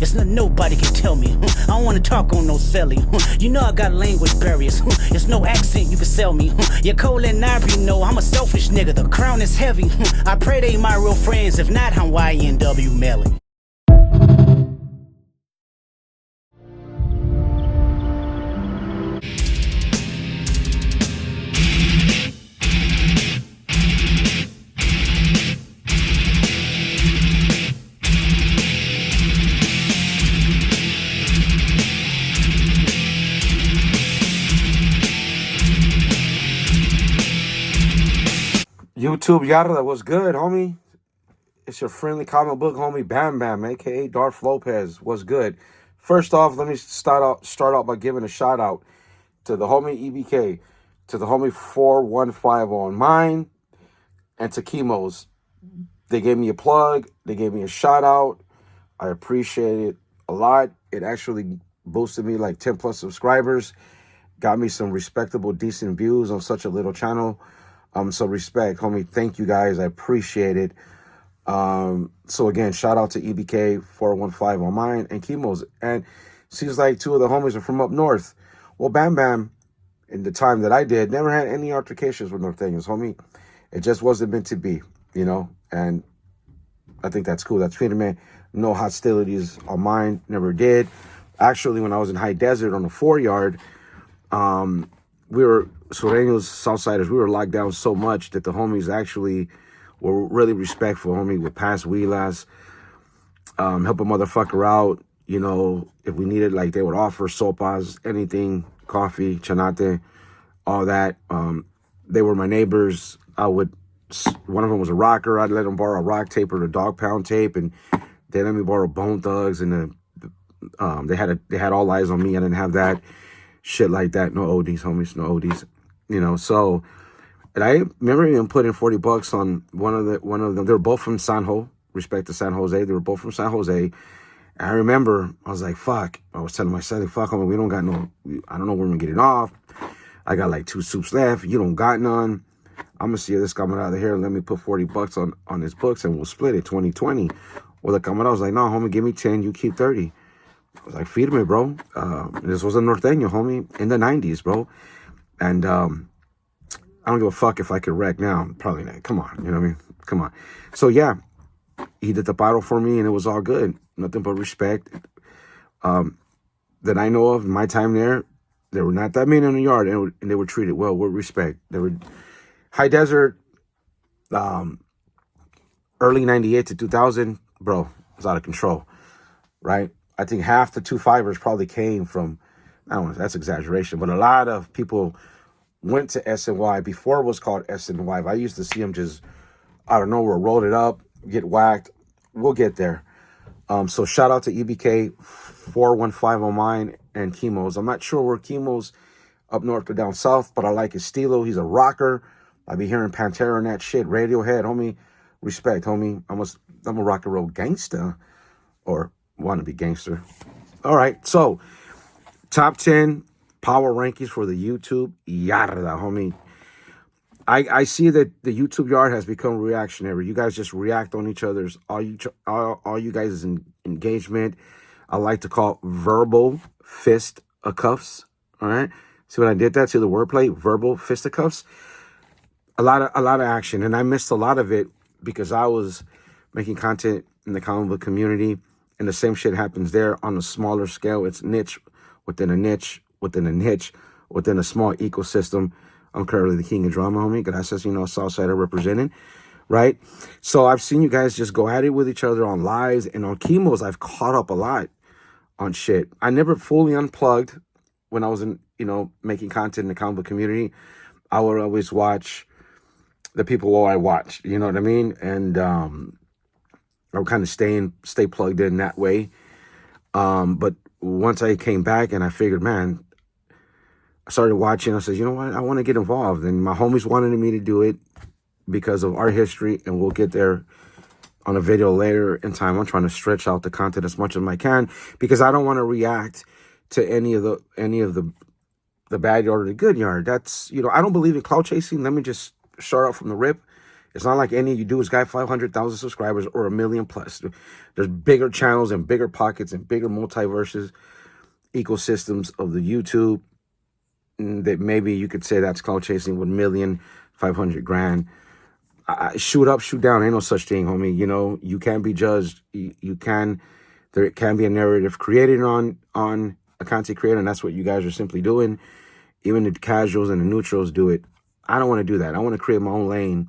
It's nothing nobody can tell me. I don't wanna talk on no celly. You know I got language barriers. It's no accent you can sell me. Your Chola and I know I'm a selfish nigga. The crown is heavy. I pray they my real friends. If not, I'm YNW Melly. YouTube Yarda, what's good, homie? It's your friendly comic book homie, Bam Bam, aka Darth Lopez. What's good? First off, let me start out by giving a shout out to the homie EBK, to the homie 415 on mine, and to Chemo's. They gave me a plug. They gave me a shout out. I appreciate it a lot. It actually boosted me like 10 plus subscribers. Got me some respectable, decent views on such a little channel. So respect, homie. Thank you guys. I appreciate it. So again, shout out to EBK 415 on mine and Chemo's. And seems like two of the homies are from up north. Well, Bam Bam, in the time that I did, never had any altercations with Norteños, homie. It just wasn't meant to be, you know. And I think that's cool. That's freedom, man. No hostilities on mine. Never did. Actually, when I was in High Desert on the 4-yard, we were Sureños, Southsiders. We were locked down so much that the homies actually were really respectful, homie, would pass wheelas, help a motherfucker out, you know, if we needed, like, they would offer sopas, anything, coffee, chanate, all that. They were my neighbors. One of them was a rocker. I'd let them borrow a rock tape or a dog pound tape, and they let me borrow Bone Thugs, and they had all eyes on me. I didn't have that. Shit like that. No ODs, homies, no ODs, you know, so... And I remember even putting $40 on one of them. They were both from San Jose. Respect to San Jose. They were both from San Jose. And I remember I was like, fuck. I was telling myself, fuck, homie, we don't got no, I don't know when we're getting off. I got like 2 soups left. You don't got none. I'm going to see this coming out of here. Let me put $40 on his books and we'll split it 2020. Well, the coming out, I was like, no, homie, give me 10. You keep 30. I was like, feed me, bro. This was a Norteño, homie, in the 90s, bro. And, I don't give a fuck if I could wreck now. Probably not. Come on. You know what I mean? Come on. So, yeah, he did the bottle for me, and it was all good. Nothing but respect. That I know of in my time there were not that many in the yard, and they were treated well with respect. They were High Desert, early 98 to 2000, bro, it was out of control, right? I think half the 2-fibers probably came from, I don't know, that's exaggeration, but a lot of people went to SNY before it was called SNY. I used to see them just out of nowhere, rolled it up, get whacked. We'll get there. So shout out to EBK 415 on mine and Chemo's. I'm not sure where Chemo's up north or down south, but I like his stilo. He's a rocker. I be hearing Pantera and that shit. Radiohead, homie. Respect, homie. I'm a rock and roll gangster, or want to be gangster. All right, so top 10 power rankings for the YouTube Yarda, homie. I see that the YouTube yard has become reactionary. You guys just react on each other's, all you guys' engagement. I like to call verbal fisticuffs. All right, see what I did that to the wordplay, verbal fisticuffs. A lot of action, and I missed a lot of it because I was making content in the comic book community, and the same shit happens there on a smaller scale. It's niche within a niche within a niche within a small ecosystem. I'm currently the king of drama, homie. Gracias, you know, Southsider representing, right? So I've seen you guys just go at it with each other on lives, and on Chemo's, I've caught up a lot on shit. I never fully unplugged when I was in, you know, making content in the comic book community. I would always watch the people I watch, you know what I mean? And I would kind of stay plugged in that way. But once I came back and I figured, man, I started watching, I said, you know what? I want to get involved. And my homies wanted me to do it because of our history, and we'll get there on a video later in time. I'm trying to stretch out the content as much as I can because I don't want to react to any of the bad yard or the good yard. That's, you know, I don't believe in clout chasing. Let me just start out from the rip. It's not like any you do. It's got 500,000 subscribers or 1 million plus. There's bigger channels and bigger pockets and bigger multiverses, ecosystems of the YouTube that maybe you could say that's cloud chasing with 1,500,000. Shoot up, shoot down. Ain't no such thing, homie. You know, you can be judged. There can be a narrative created on a content creator, and that's what you guys are simply doing. Even the casuals and the neutrals do it. I don't want to do that. I want to create my own lane,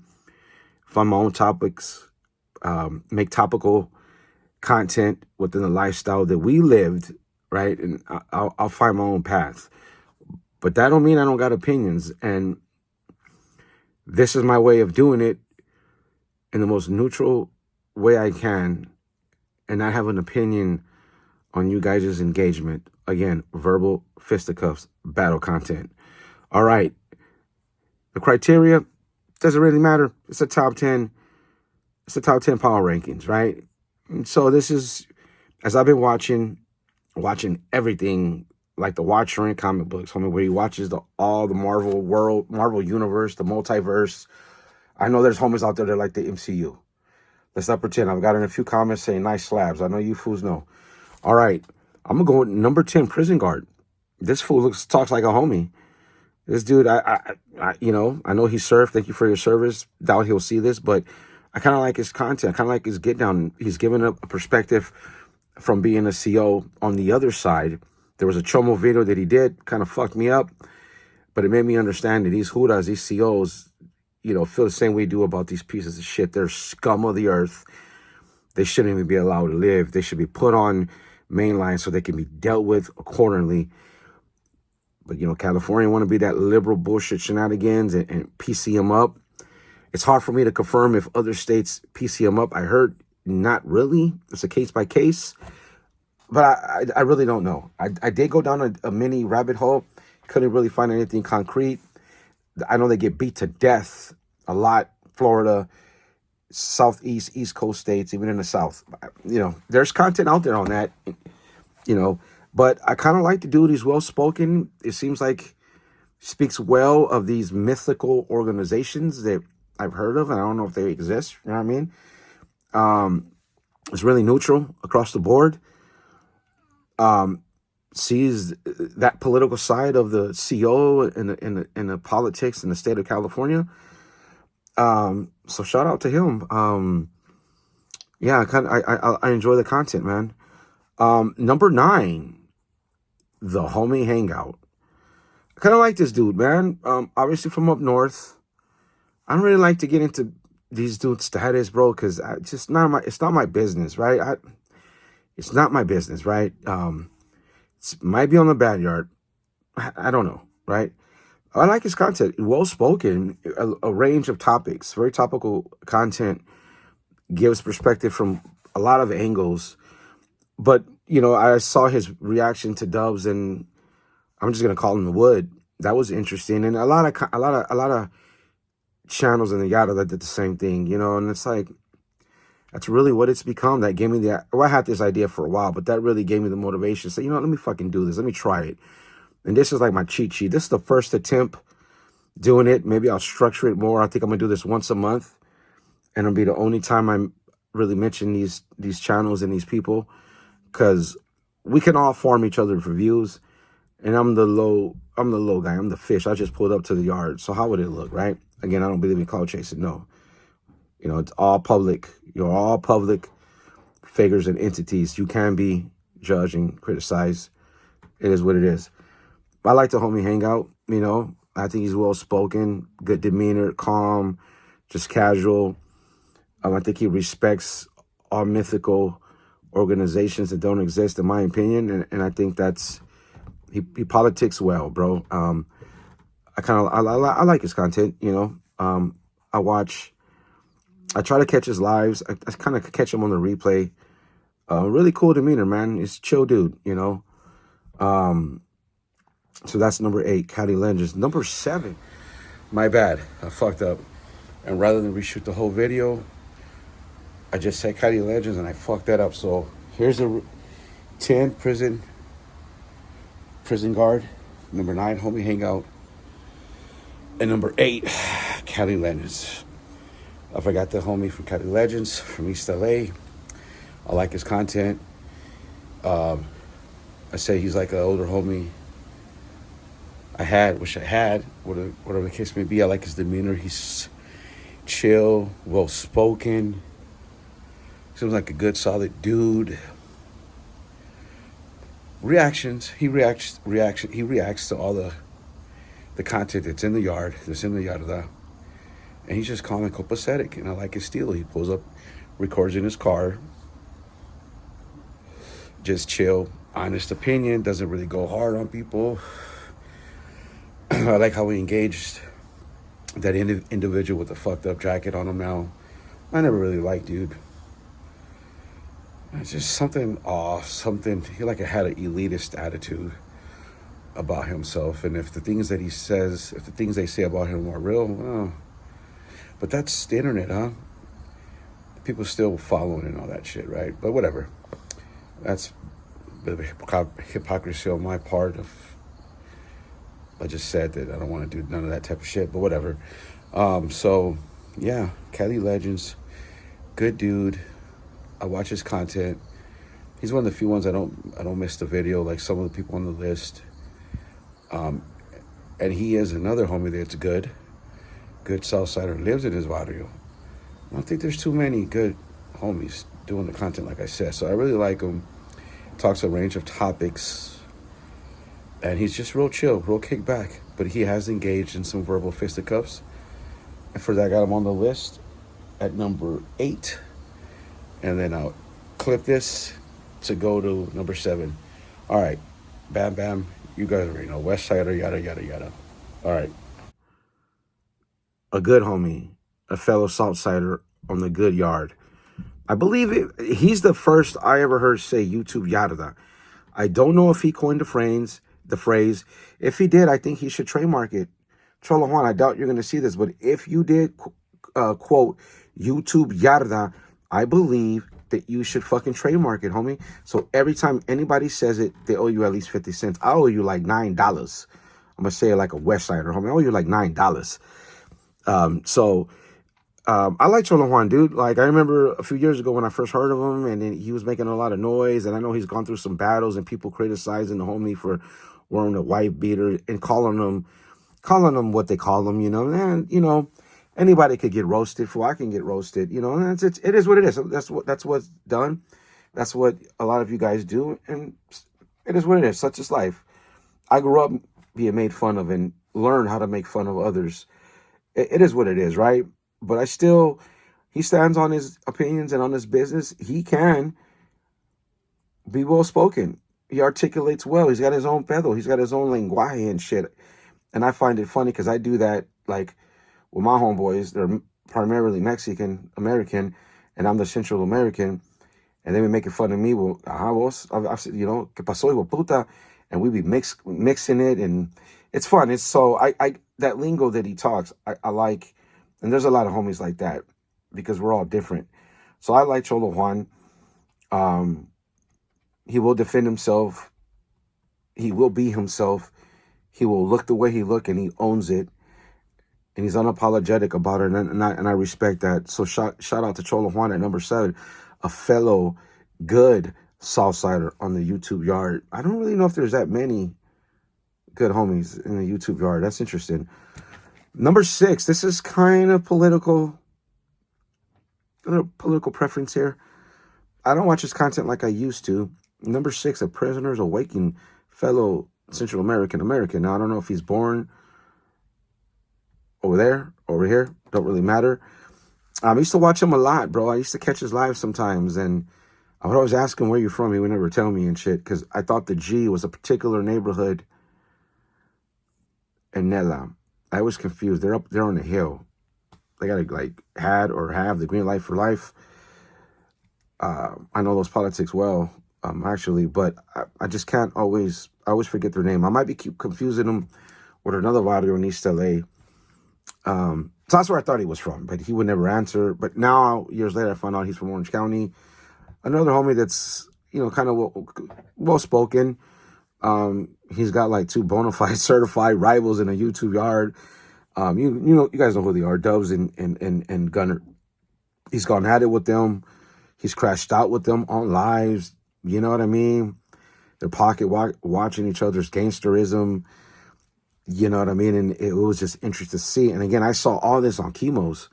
find my own topics, make topical content within the lifestyle that we lived, right? And I'll find my own path. But that don't mean I don't got opinions. And this is my way of doing it in the most neutral way I can and not have an opinion on you guys' engagement. Again, verbal fisticuffs, battle content. All right. The criteria doesn't really matter. It's a top 10. It's the top 10 power rankings, right? And so this is, as I've been watching everything, like the Watcher in comic books, homie, where he watches all the Marvel world, Marvel universe, the multiverse. I know there's homies out there that like the MCU. Let's not pretend. I've gotten a few comments saying nice slabs. I know you fools know. All right. I'm going to go with number 10, Prison Guard. This fool talks like a homie. This dude, I know he served. Thank you for your service. Doubt he'll see this, but I kind of like his content. I kind of like his get down. He's given a perspective from being a CO on the other side. There was a Chomo video that he did, kind of fucked me up, but it made me understand that these Hudas, these COs, feel the same way we do about these pieces of shit. They're scum of the earth. They shouldn't even be allowed to live. They should be put on mainline so they can be dealt with accordingly. But, California want to be that liberal bullshit shenanigans and PC them up. It's hard for me to confirm if other states PC them up. I heard not really. It's a case by case. But I really don't know. I did go down a mini rabbit hole. Couldn't really find anything concrete. I know they get beat to death a lot. Florida, Southeast, East Coast states, even in the South. There's content out there on that, But I kind of like the dude. He's well-spoken. It seems like speaks well of these mythical organizations that I've heard of, and I don't know if they exist. You know what I mean? It's really neutral across the board. Sees that political side of the CO and the politics in the state of California. So shout out to him. I enjoy the content, man. Number 9, the homie hangout. I kind of like this dude, man. Obviously from up north. I don't really like to get into these dudes' status, bro, because it's not my business, right? It's not my business, right? It might be on the bad yard. I don't know, right? I like his content. Well-spoken, a range of topics, very topical content, gives perspective from a lot of angles. But, I saw his reaction to Dubs, and I'm just going to call him the Wood. That was interesting. And a lot of channels in the Yarda that did the same thing, and it's like, that's really what it's become. That gave me I had this idea for a while, but that really gave me the motivation to say, let me fucking do this. Let me try it. And this is like my cheat sheet. This is the first attempt doing it. Maybe I'll structure it more. I think I'm going to do this once a month. And it'll be the only time I really mention these channels and these people. Because we can all farm each other for views. And I'm the low guy. I'm the fish. I just pulled up to the yard. So how would it look, right? Again, I don't believe in cloud chasing. No. It's all public. You're all public figures and entities. You can be judged and criticized. It is what it is. I like the homie hangout. I think he's well-spoken, good demeanor, calm, just casual. I think he respects all mythical organizations that don't exist, in my opinion. And I think he politics well, bro. I like his content, I try to catch his lives. I kind of catch him on the replay. Really cool demeanor, man. He's a chill dude, So that's number 8, Cali Legends. Number 7, my bad. I fucked up. And rather than reshoot the whole video, I just said Cali Legends and I fucked that up. So here's a 10, Prison Guard. Number 9, Homie Hangout. And number 8, Cali Legends. I forgot the homie from Cali Legends from East LA. I like his content. I say he's like an older homie wish I had, whatever the case may be. I like his demeanor. He's chill, well spoken. Seems like a good, solid dude. Reactions. He reacts to all the content that's in the yard, that's in the Yarda. And he's just calm and copacetic. And I like his style. He pulls up, records in his car. Just chill, honest opinion, doesn't really go hard on people. I like how he engaged that individual with the fucked up jacket on him now. I never really liked dude. It's just something off, he like had an elitist attitude about himself. And if the things that he says, if the things they say about him are real, well, but that's the internet, huh? People still following and all that shit, right? But whatever. That's a bit of hypocrisy on my part. I just said that I don't want to do none of that type of shit, but whatever. So yeah, Cali Legends, good dude. I watch his content. He's one of the few ones I don't miss the video like some of the people on the list. And he is another homie that's good Southsider, lives in his barrio. I don't think there's too many good homies doing the content like I said. So I really like him. Talks a range of topics. And he's just real chill, real kick back. But he has engaged in some verbal fisticuffs. And for that, I got him on the list at number 8. And then I'll clip this to go to number 7. All right. Bam, bam. You guys already know. West Sider, yada, yada, yada. All right. A good homie. A fellow Southsider on the good yard. I believe he's the first I ever heard say YouTube Yarda. I don't know if he coined the phrase. If he did, I think he should trademark it. Chola Juan, I doubt you're going to see this, but if you did quote YouTube Yarda, I believe that you should fucking trademark it, homie. So every time anybody says it, they owe you at least 50 cents. I owe you like $9. I'm going to say it like a West Sider, homie. I owe you like $9. I like Chola Juan, dude. Like, I remember a few years ago when I first heard of him, and then he was making a lot of noise, and I know he's gone through some battles and people criticizing the homie for wearing a wife beater and calling him what they call him, and, anybody could get roasted. I can get roasted, and it is what it is. That's what's done. That's what a lot of you guys do, and it is what it is. Such is life. I grew up being made fun of and learned how to make fun of others. It is what it is, right? But he stands on his opinions and on his business. He can be well-spoken. He articulates well. He's got his own pedo. He's got his own lenguaje and shit. And I find it funny because I do that, like, with my homeboys. They're primarily Mexican-American, and I'm the Central American. And they be making fun of me. Well, vos, que pasó, hijo puta? And we be mixing it, and it's fun. It's so, that lingo that he talks, I like. And there's a lot of homies like that because we're all different. So I like Chola Juan. He will defend himself. He will be himself. He will look the way he look, and he owns it. And he's unapologetic about it, and I respect that. So shout out to Chola Juan at number 7, a fellow good Southsider on the YouTube yard. I don't really know if there's that many good homies in the YouTube yard. That's interesting. Number 6, this is kind of a little political preference here. I don't watch his content like I used to. Number 6, a Prisoner's Awakening, fellow Central American. Now, I don't know if he's born over there, over here. Don't really matter. I used to watch him a lot, bro. I used to catch his live sometimes, and I would always ask him, where you from? He would never tell me and shit, because I thought the G was a particular neighborhood in Nela. I was confused. They're up there on the hill. They got to have the green light for life. I know those politics well, actually, but I just can't I always forget their name. I might be confusing them with another barrio in East LA. So that's where I thought he was from, but he would never answer. But now, years later, I found out he's from Orange County. Another homie that's, kind of well-spoken. He's got like 2 bona fide certified rivals in a YouTube yard. You guys know who they are, Dubs and Gunner. He's gone at it with them. He's crashed out with them on lives. You know what I mean? They're watching each other's gangsterism. You know what I mean? And it was just interesting to see. And again, I saw all this on Chemo's.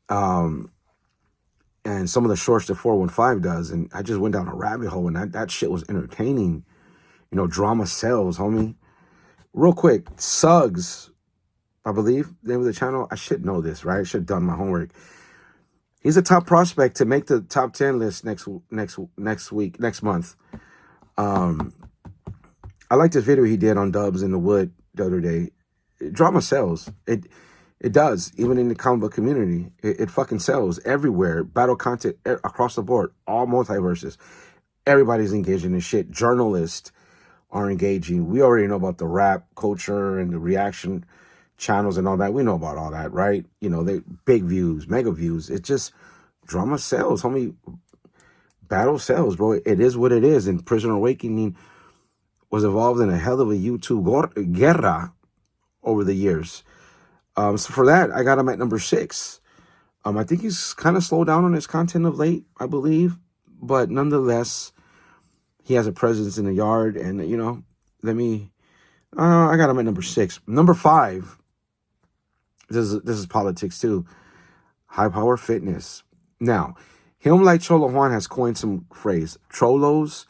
And some of the shorts that 415 does. And I just went down a rabbit hole, and that shit was entertaining. You know, drama sells, homie. Real quick, Suggs, I believe, the name of the channel. I should know this, right? I should have done my homework. He's a top prospect to make the top 10 list next month. I like this video he did on Dubs in the Wood the other day. Drama sells. It does, even in the comic book community. It fucking sells everywhere. Battle content across the board, all multiverses. Everybody's engaged in this shit. Journalists are engaging. We already know about the rap culture and the reaction channels and all that. We know about all that, right? You know, they big views, mega views. It's just drama sells, homie. Battle sells, bro. It is what it is. And Prisoner Awakening was involved in a hell of a YouTube guerra over the years. So for that, I got him at number 6. I think he's kind of slowed down on his content of late, I believe. But nonetheless, he has a presence in the yard. And, you know, I got him at number 6. Number 5, this is politics too. High Power Fitness. Now, him like Chola Juan has coined some phrase, Cholos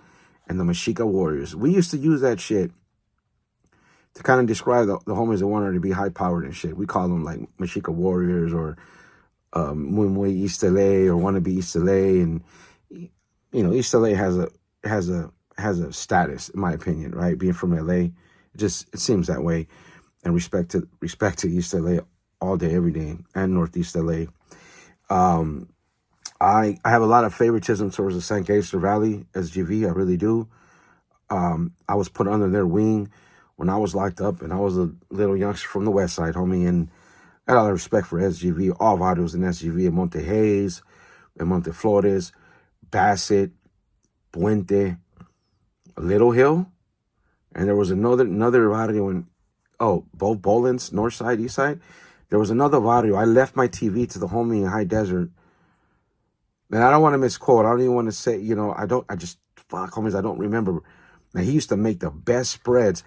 and the Mexica Warriors. We used to use that shit to kind of describe the homies that wanted to be high-powered and shit. We call them like Mexica Warriors or Muy Muy East LA or wanna be East LA. And, you know, East LA has a status, in my opinion, right? Being from LA, it seems that way. And respect to East LA all day, every day, and Northeast LA. I have a lot of favoritism towards the San Gangster Valley, SGV. I really do. I was put under their wing when I was locked up, and I was a little youngster from the West Side, homie. And I got a lot of respect for SGV. All barrios in SGV, in Monte Hayes, in Monte Flores, Bassett, Puente, Little Hill, and there was another barrio in both Bolins, North Side, East Side. There was another barrio. I left my TV to the homie in High Desert. And I don't want to misquote. I don't even want to say, you know, homies, I don't remember. Now, he used to make the best spreads.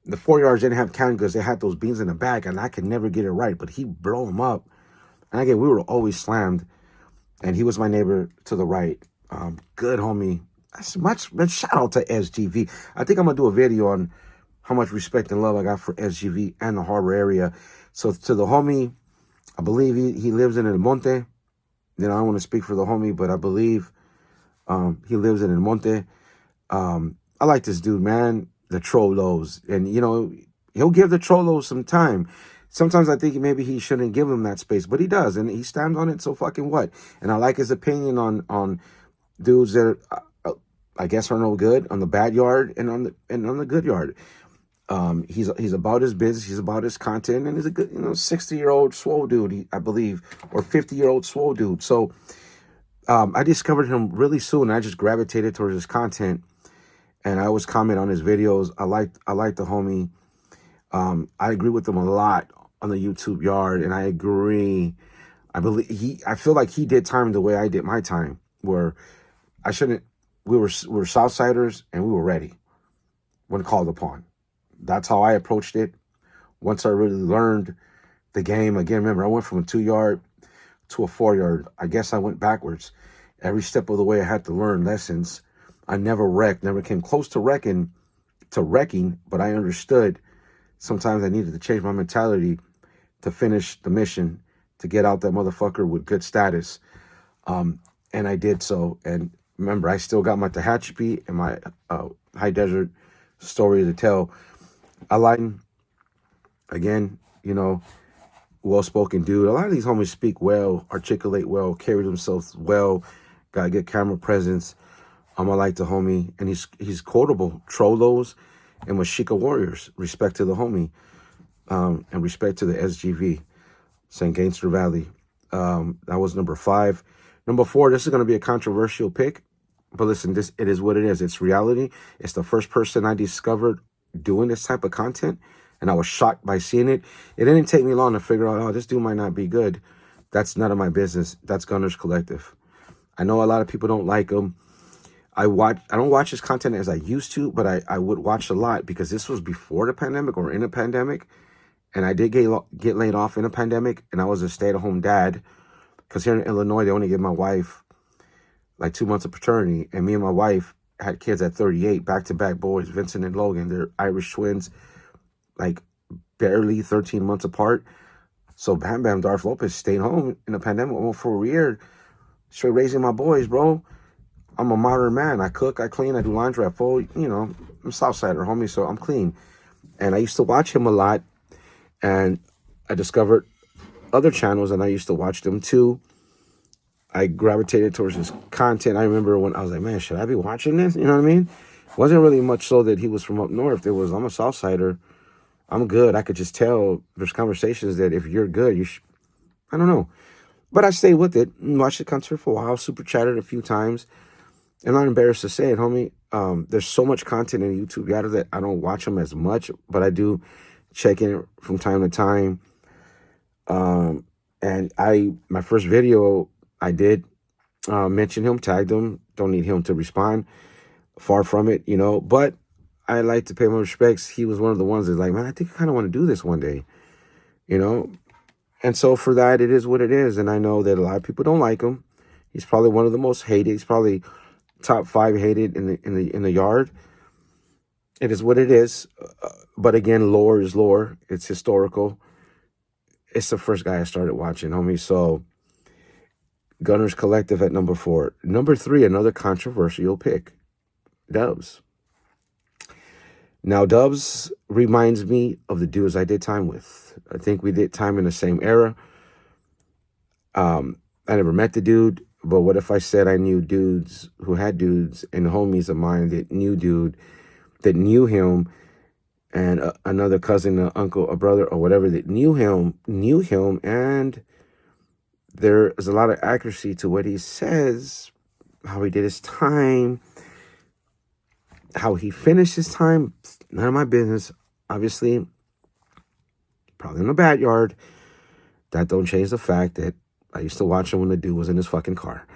The 4 yards didn't have counting because they had those beans in the back, and I could never get it right, but he'd blow them up. And again, we were always slammed, and he was my neighbor to the right. Good homie. Shout out to SGV. I think I'm going to do a video on how much respect and love I got for SGV and the harbor area. So to the homie, I believe he lives in El Monte. You know, I don't want to speak for the homie, but I believe he lives in El Monte. I like this dude, man, the Cholos. And, you know, he'll give the Cholos some time. Sometimes I think maybe he shouldn't give him that space, but he does. And he stands on it, so fucking what? And I like his opinion on dudes that I guess are no good on the bad yard and on the good yard. He's about his business, he's about his content, and he's a good, 60-year-old swole dude, I believe, or 50-year-old swole dude. So I discovered him really soon. I just gravitated towards his content, and I always comment on his videos. I like the homie. I agree with him a lot on the YouTube yard, and I agree. I feel like he did time the way I did my time, where we were Southsiders and we were ready when called upon. That's how I approached it. Once I really learned the game, again, remember, I went from a 2-yard to a 4-yard. I guess I went backwards. Every step of the way I had to learn lessons. I never wrecked, never came close to wrecking, but I understood sometimes I needed to change my mentality to finish the mission, to get out that motherfucker with good status. And I did so. And remember, I still got my Tehachapi and my High Desert story to tell. I like him. Again, well-spoken dude. A lot of these homies speak well, articulate well, carry themselves well, got a good camera presence. I like the homie, and he's quotable. Cholos and Mexica Warriors. Respect to the homie, and respect to the SGV, San Gangster Valley. That was number 5. Number 4, this is going to be a controversial pick, but listen, it is what it is. It's reality. It's the first person I discovered doing this type of content, and I was shocked by seeing it. It didn't take me long to figure out, this dude might not be good. That's none of my business. That's Gunner's Collective. I know a lot of people don't like him. I don't watch his content as I used to, but I would watch a lot because this was before the pandemic or in a pandemic. And I did get laid off in a pandemic, and I was a stay-at-home dad because here in Illinois, they only give my wife like 2 months of paternity. And me and my wife had kids at 38, back-to-back boys, Vincent and Logan. They're Irish twins, like barely 13 months apart. So Bam Bam Darth Lopez stayed home in the pandemic almost for a year, straight raising my boys, bro. I'm a modern man. I cook, I clean, I do laundry, I fold. You know, I'm Southsider, homie, so I'm clean. And I used to watch him a lot, and I discovered other channels, and I used to watch them too. I gravitated towards his content. I remember when I was like, man, should I be watching this? You know what I mean? It wasn't really much so that he was from up north. It was, I'm a Southsider. I'm good. I could just tell there's conversations that if you're good, you should, I don't know. But I stayed with it and watched the concert for a while, super chatted a few times. I'm not embarrassed to say it, homie. There's so much content in YouTube Yarda that I don't watch them as much, but I do check in from time to time. And my first video, I did mention him, tagged him. Don't need him to respond. Far from it, you know. But I like to pay my respects. He was one of the ones that's like, man, I think I kind of want to do this one day, you know. And so for that, it is what it is. And I know that a lot of people don't like him. He's probably one of the most hated. He's probably top 5 hated in the yard. It is what it is. But again, lore is lore. It's historical. It's the first guy I started watching, homie. So Gunner's Collective at number 4. Number 3, another controversial pick, Dubs. Now, Dubs reminds me of the dudes I did time with. I think we did time in the same era. I never met the dude, but what if I said I knew dudes who had dudes and homies of mine that knew dude, that knew him, and another cousin, an uncle, a brother, or whatever that knew him, and there is a lot of accuracy to what he says, how he did his time, how he finished his time. None of my business. Obviously, probably in the backyard. That don't change the fact that I used to watch him when the dude was in his fucking car.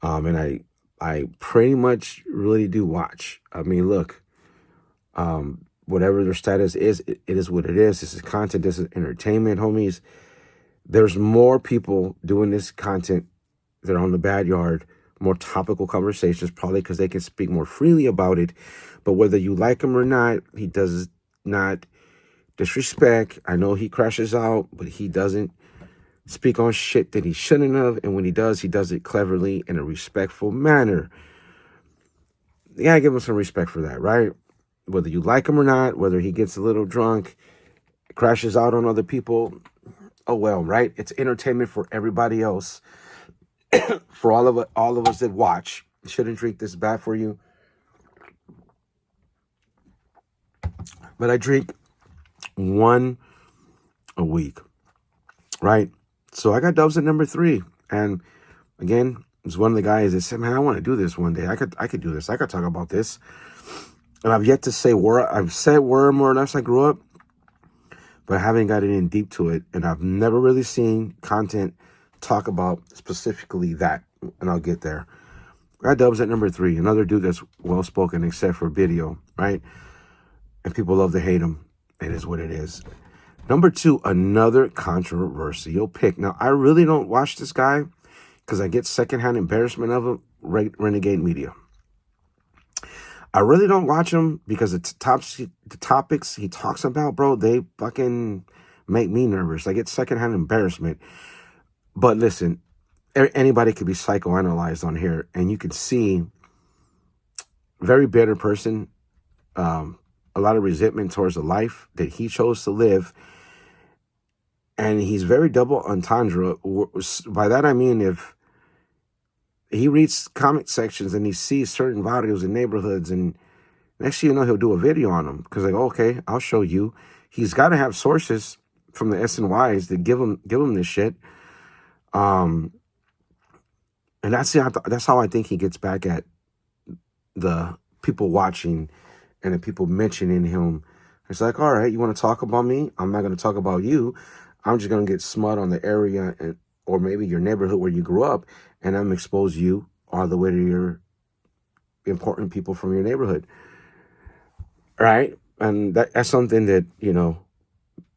And I pretty much really do watch. I mean, look, whatever their status is, it is what it is. This is content. This is entertainment, homies. There's more people doing this content that are on the backyard, more topical conversations, probably because they can speak more freely about it. But whether you like him or not, he does not disrespect. I know he crashes out, but he doesn't speak on shit that he shouldn't have. And when he does it cleverly in a respectful manner. You gotta give him some respect for that, right? Whether you like him or not, whether he gets a little drunk, crashes out on other people, oh well, right? It's entertainment for everybody else. For all of us that watch. You shouldn't drink this, bad for you. But I drink 1 a week, right? So I got Dubs at number 3. And again, it's one of the guys that said, man, I want to do this one day. I could do this. I could talk about this. And I've yet to say where I've said where more or less I grew up, but I haven't gotten in deep to it. And I've never really seen content talk about specifically that. And I'll get there. I got Dubs at number 3. Another dude that's well-spoken except for video, right? And people love to hate him. It is what it is. Number 2, another controversial pick. Now, I really don't watch this guy because I get secondhand embarrassment of him. Renegade Media. I really don't watch him because the topics he talks about, bro, they fucking make me nervous. I get secondhand embarrassment. But listen, anybody could be psychoanalyzed on here, and you can see very bitter person, a lot of resentment towards the life that he chose to live. And he's very double entendre. By that I mean, if he reads comment sections and he sees certain videos in neighborhoods, and next thing you know, he'll do a video on them. Because like, okay, I'll show you. He's got to have sources from the SNYs that give him this shit. And that's how I think he gets back at the people watching and the people mentioning him. It's like, all right, you want to talk about me? I'm not going to talk about you. I'm just going to get smut on the area and or maybe your neighborhood where you grew up, and I'm expose you all the way to your important people from your neighborhood, right? And that's something that, you know,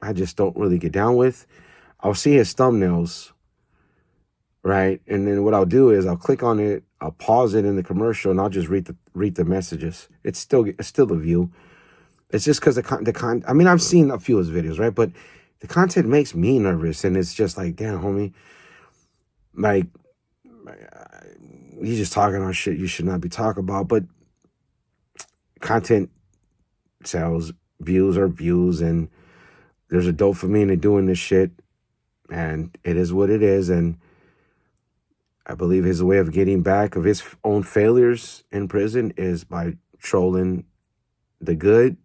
I just don't really get down with. I'll see his thumbnails, right? And then what I'll do is I'll click on it, I'll pause it in the commercial, and I'll just read the messages. It's still a view. It's just because I mean, I've seen a few of his videos, right? But the content makes me nervous, and it's just like, damn, homie, like, he's just talking on shit you should not be talking about. But content sells, views are views, and there's a dopamine in doing this shit, and it is what it is. And I believe his way of getting back of his own failures in prison is by trolling the good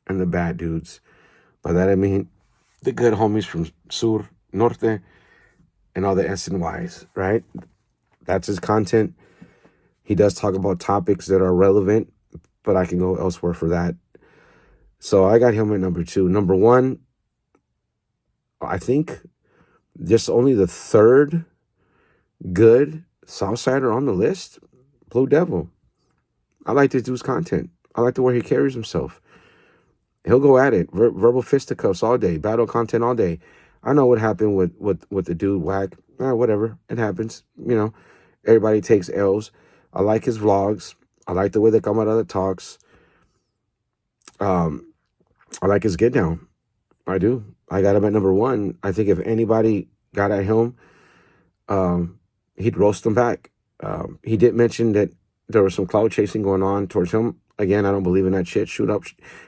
and the bad dudes. By that I mean the good homies from Sur, Norte, and all the S and Ys, right? That's his content. He does talk about topics that are relevant, but I can go elsewhere for that. So I got him at number 2. Number 1, I think just only the third good Southsider on the list, Blue Devil. I like this dude's content. I like the way he carries himself. He'll go at it. Verbal fisticuffs all day. Battle content all day. I know what happened with the dude Whack. Whatever. It happens. You know, everybody takes L's. I like his vlogs. I like the way they come out of the talks. I like his get down. I do. I got him at number 1. I think if anybody got at him, he'd roast them back. He did mention that there was some cloud chasing going on towards him. Again, I don't believe in that shit. Shoot up.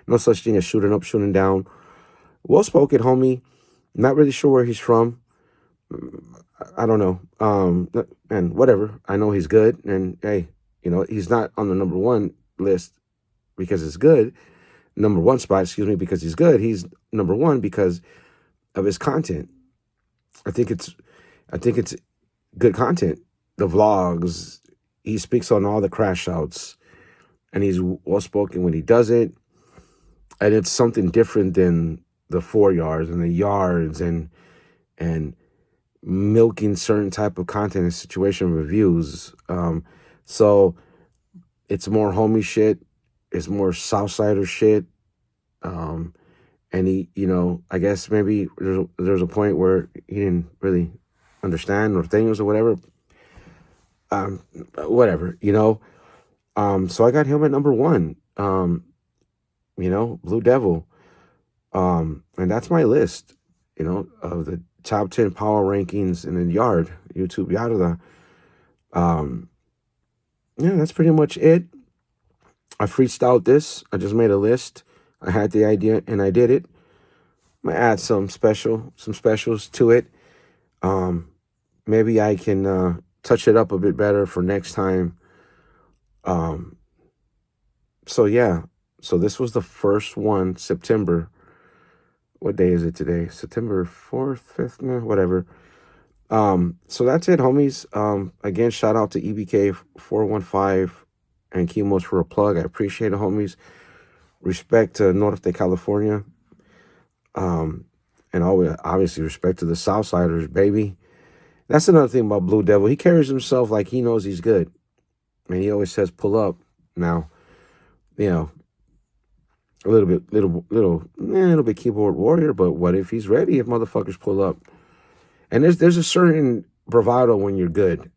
No such thing as shooting up, shooting down. Well-spoken, homie. Not really sure where he's from. I don't know. And whatever. I know he's good. And, hey, you know, he's not on the number 1 list because it's good. Number 1 spot, because he's good. He's number 1 because of his content. I think it's good content. The vlogs, he speaks on all the crash outs, and he's well spoken when he does it. And it's something different than the 4 yards and the yards and milking certain type of content and situation reviews. So it's more homie shit. It's more Southsider shit. And he, you know, I guess maybe there's a point where he didn't really understand or things or whatever. Whatever, you know. So I got him at number 1. You know, Blue Devil. And that's my list, you know, of the top 10 power rankings in the Yard, YouTube Yarda. Yeah, that's pretty much it. I freestyled this. I just made a list. I had the idea and I did it. I'm gonna add some specials to it. Maybe I can touch it up a bit better for next time. So yeah. So this was the first one, September. What day is it today? September 4th, 5th, whatever. So that's it, homies. Again, shout out to EBK415 and Chemos for a plug. I appreciate it, homies. Respect to Norte, California. And always, obviously, respect to the Southsiders, baby. That's another thing about Blue Devil. He carries himself like he knows he's good. And he always says, pull up. Now, you know, a little bit keyboard warrior, but what if he's ready if motherfuckers pull up? And there's a certain bravado when you're good.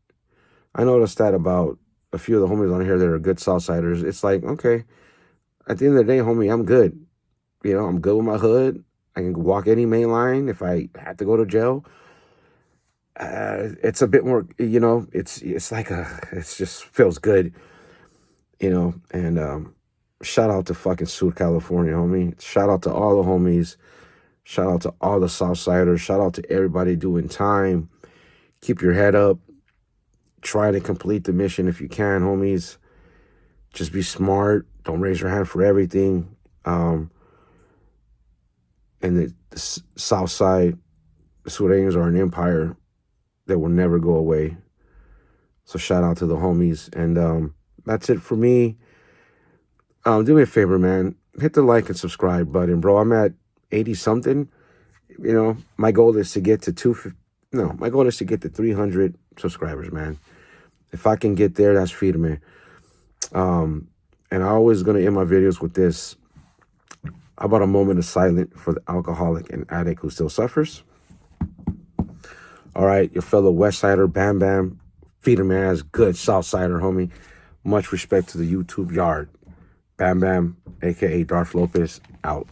I noticed that about a few of the homies on here that are good Southsiders. It's like, okay, at the end of the day, homie, I'm good. You know, I'm good with my hood. I can walk any main line if I had to go to jail. It's a bit more, you know, it's like it just feels good, you know. And shout out to fucking Sur, California, homie. Shout out to all the homies. Shout out to all the Southsiders. Shout out to everybody doing time. Keep your head up. Try to complete the mission if you can, homies. Just be smart. Don't raise your hand for everything. And the South Side, the Sureños are an empire that will never go away. So shout out to the homies. And that's it for me. Do me a favor, man. Hit the like and subscribe button, bro. I'm at 80-something. You know, my goal is to get to No, my goal is to get to 300 subscribers, man. If I can get there, that's firme. And I always going to end my videos with this. How about a moment of silence for the alcoholic and addict who still suffers? All right, your fellow West Sider, Bam Bam, firme ass, good South Sider, homie. Much respect to the YouTube yard. Bam Bam, a.k.a. Darth Lopez, out.